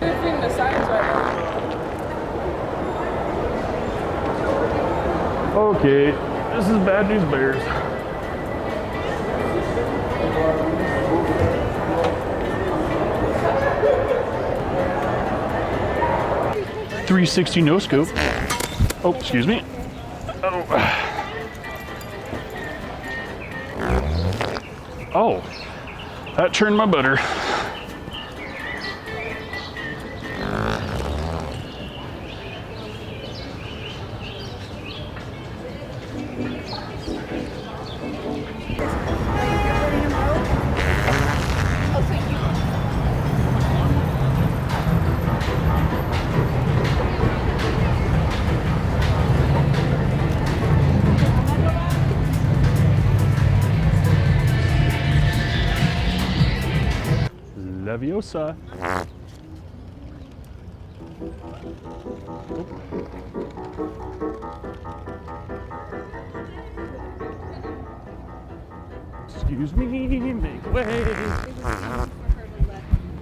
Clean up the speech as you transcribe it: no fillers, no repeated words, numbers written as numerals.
The signs right now. Okay, this is Bad News Bears. .360 no scope. Oh, excuse me. Oh, that churned my butter. Leviosa. Excuse me, make way.